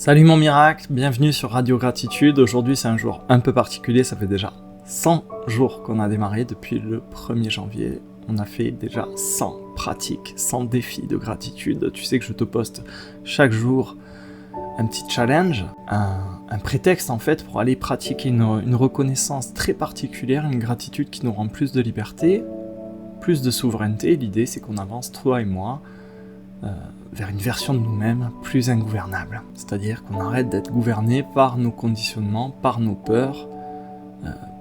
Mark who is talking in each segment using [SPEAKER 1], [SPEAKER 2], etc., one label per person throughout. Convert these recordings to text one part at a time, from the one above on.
[SPEAKER 1] Salut mon miracle, bienvenue sur Radio Gratitude. Aujourd'hui c'est un jour un peu particulier, ça fait déjà 100 jours qu'on a démarré depuis le 1er janvier. On a fait déjà 100 pratiques, 100 défis de gratitude. Tu sais que je te poste chaque jour un petit challenge, un prétexte en fait pour aller pratiquer une reconnaissance très particulière, une gratitude qui nous rend plus de liberté, plus de souveraineté. L'idée c'est qu'on avance, toi et moi, vers une version de nous-mêmes plus ingouvernable. C'est-à-dire qu'on arrête d'être gouverné par nos conditionnements, par nos peurs,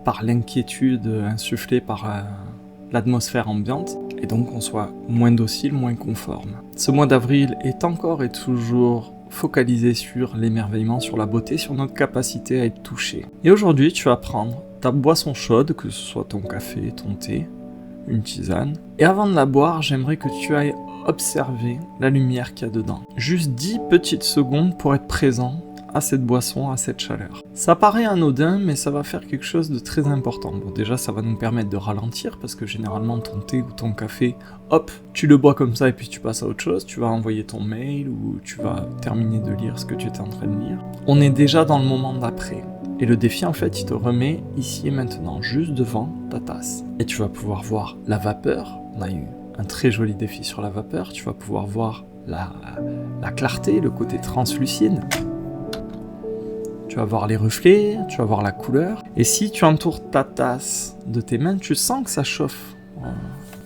[SPEAKER 1] par l'inquiétude insufflée par l'atmosphère ambiante, et donc on soit moins docile, moins conforme. Ce mois d'avril est encore et toujours focalisé sur l'émerveillement, sur la beauté, sur notre capacité à être touché. Et aujourd'hui, tu vas prendre ta boisson chaude, que ce soit ton café, ton thé, une tisane, et avant de la boire, j'aimerais que tu ailles observer la lumière qu'il y a dedans. Juste 10 petites secondes pour être présent à cette boisson, à cette chaleur. Ça paraît anodin, mais ça va faire quelque chose de très important. Bon, déjà, ça va nous permettre de ralentir, parce que généralement, ton thé ou ton café, hop, tu le bois comme ça et puis tu passes à autre chose. Tu vas envoyer ton mail ou tu vas terminer de lire ce que tu étais en train de lire. On est déjà dans le moment d'après. Et le défi, en fait, il te remet ici et maintenant, juste devant ta tasse. Et tu vas pouvoir voir la vapeur. On a eu un très joli défi sur la vapeur. Tu vas pouvoir voir la clarté, le côté translucide. Tu vas voir les reflets, tu vas voir la couleur. Et si tu entoures ta tasse de tes mains, tu sens que ça chauffe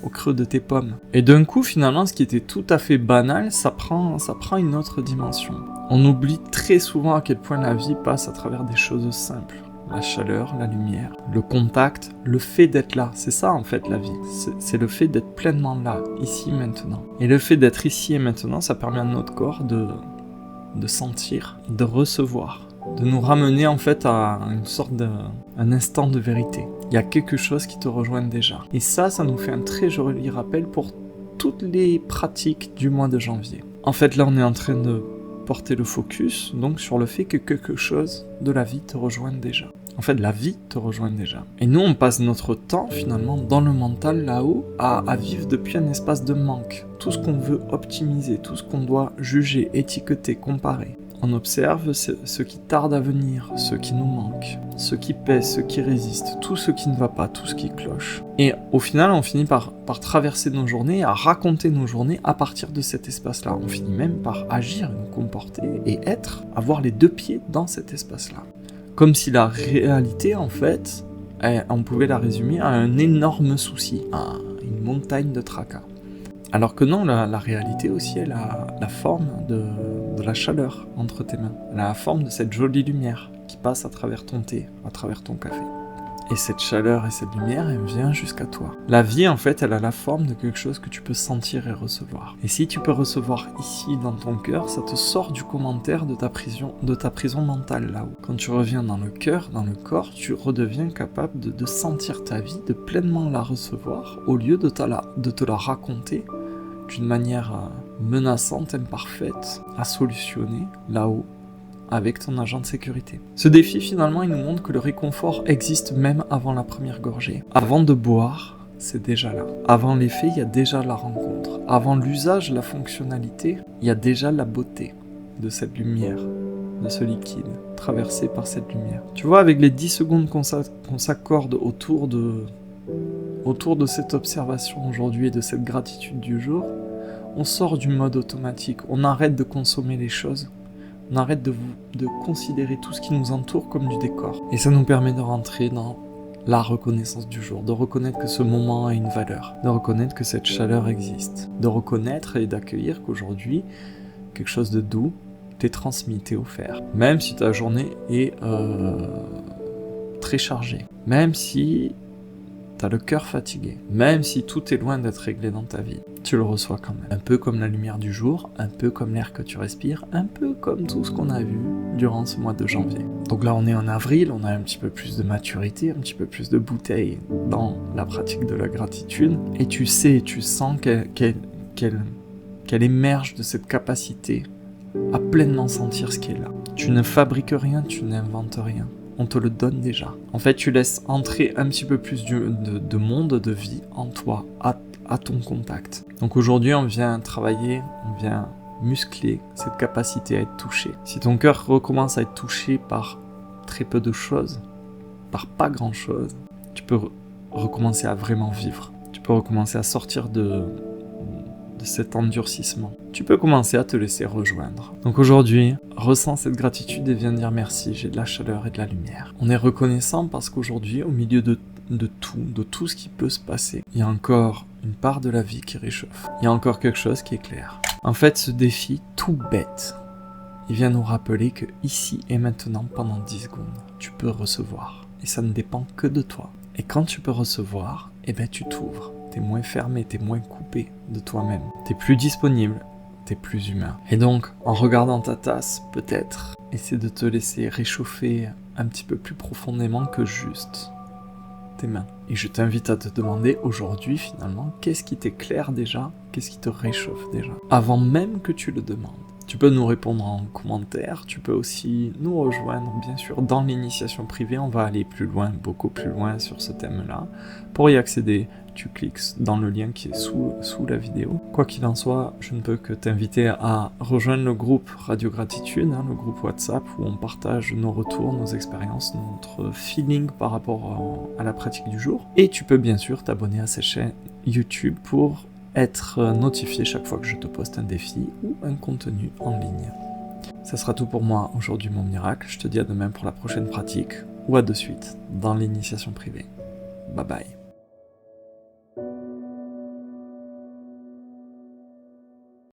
[SPEAKER 1] au creux de tes pommes. Et d'un coup, finalement, ce qui était tout à fait banal, ça prend une autre dimension. On oublie très souvent à quel point la vie passe à travers des choses simples. La chaleur, la lumière, le contact, le fait d'être là. C'est ça, en fait, la vie. C'est le fait d'être pleinement là, ici, maintenant. Et le fait d'être ici et maintenant, ça permet à notre corps de sentir, de recevoir, de nous ramener, en fait, à une sorte un instant de vérité. Il y a quelque chose qui te rejoint déjà. Et ça nous fait un très joli rappel pour toutes les pratiques du mois de janvier. En fait, là, on est en train de porter le focus donc sur le fait que quelque chose de la vie te rejoigne déjà. En fait, la vie te rejoint déjà. Et nous, on passe notre temps, finalement, dans le mental, là-haut, à vivre depuis un espace de manque. Tout ce qu'on veut optimiser, tout ce qu'on doit juger, étiqueter, comparer. On observe ce qui tarde à venir, ce qui nous manque, ce qui pèse, ce qui résiste, tout ce qui ne va pas, tout ce qui cloche. Et au final, on finit par traverser nos journées, à raconter nos journées à partir de cet espace-là. On finit même par agir, nous comporter et être, avoir les deux pieds dans cet espace-là. Comme si la réalité, en fait, on pouvait la résumer à un énorme souci, à une montagne de tracas. Alors que non, la réalité aussi, elle a la forme de la chaleur entre tes mains. Elle a la forme de cette jolie lumière qui passe à travers ton thé, à travers ton café. Et cette chaleur et cette lumière, elle vient jusqu'à toi. La vie, en fait, elle a la forme de quelque chose que tu peux sentir et recevoir. Et si tu peux recevoir ici, dans ton cœur, ça te sort du commentaire de ta prison mentale, là-haut. Quand tu reviens dans le cœur, dans le corps, tu redeviens capable de sentir ta vie, de pleinement la recevoir, au lieu de te la raconter d'une manière menaçante, imparfaite, à solutionner là-haut avec ton agent de sécurité. Ce défi, finalement, il nous montre que le réconfort existe même avant la première gorgée. Avant de boire, c'est déjà là. Avant l'effet, il y a déjà la rencontre. Avant l'usage, la fonctionnalité, il y a déjà la beauté de cette lumière, de ce liquide, traversé par cette lumière. Tu vois, avec les 10 secondes qu'on s'accorde autour de cette observation aujourd'hui et de cette gratitude du jour, on sort du mode automatique, on arrête de consommer les choses, on arrête de considérer tout ce qui nous entoure comme du décor. Et ça nous permet de rentrer dans la reconnaissance du jour, de reconnaître que ce moment a une valeur, de reconnaître que cette chaleur existe, de reconnaître et d'accueillir qu'aujourd'hui, quelque chose de doux t'est transmis, t'est offert. Même si ta journée est très chargée, même si t'as le cœur fatigué, même si tout est loin d'être réglé dans ta vie, tu le reçois quand même. Un peu comme la lumière du jour, un peu comme l'air que tu respires, un peu comme tout ce qu'on a vu durant ce mois de janvier. Donc là, on est en avril, on a un petit peu plus de maturité, un petit peu plus de bouteille dans la pratique de la gratitude, et tu sais, tu sens qu'elle émerge de cette capacité à pleinement sentir ce qui est là. Tu ne fabriques rien, tu n'inventes rien. On te le donne déjà. En fait, tu laisses entrer un petit peu plus de monde, de vie en toi, à ton contact. Donc aujourd'hui, on vient travailler, on vient muscler cette capacité à être touché. Si ton cœur recommence à être touché par très peu de choses, par pas grand chose, tu peux recommencer à vraiment vivre. Tu peux recommencer à sortir de cet endurcissement. Tu peux commencer à te laisser rejoindre. Donc aujourd'hui, ressens cette gratitude et viens dire merci, j'ai de la chaleur et de la lumière. On est reconnaissant parce qu'aujourd'hui, au milieu de tout ce qui peut se passer, il y a encore une part de la vie qui réchauffe. Il y a encore quelque chose qui est clair. En fait, ce défi tout bête, il vient nous rappeler que ici et maintenant, pendant 10 secondes, tu peux recevoir. Et ça ne dépend que de toi. Et quand tu peux recevoir, tu t'ouvres. T'es moins fermé, t'es moins coupé de toi-même. T'es plus disponible, t'es plus humain. Et donc, en regardant ta tasse, peut-être, essaie de te laisser réchauffer un petit peu plus profondément que juste tes mains. Et je t'invite à te demander aujourd'hui, finalement, qu'est-ce qui t'éclaire déjà, qu'est-ce qui te réchauffe déjà, avant même que tu le demandes. Tu peux nous répondre en commentaire, tu peux aussi nous rejoindre, bien sûr, dans l'initiation privée. On va aller plus loin, beaucoup plus loin sur ce thème-là. Pour y accéder, tu cliques dans le lien qui est sous la vidéo. Quoi qu'il en soit, je ne peux que t'inviter à rejoindre le groupe Radio Gratitude, le groupe WhatsApp, où on partage nos retours, nos expériences, notre feeling par rapport à la pratique du jour. Et tu peux bien sûr t'abonner à cette chaîne YouTube pour être notifié chaque fois que je te poste un défi ou un contenu en ligne. Ça sera tout pour moi aujourd'hui, mon miracle. Je te dis à demain pour la prochaine pratique ou à de suite dans l'initiation privée. Bye bye.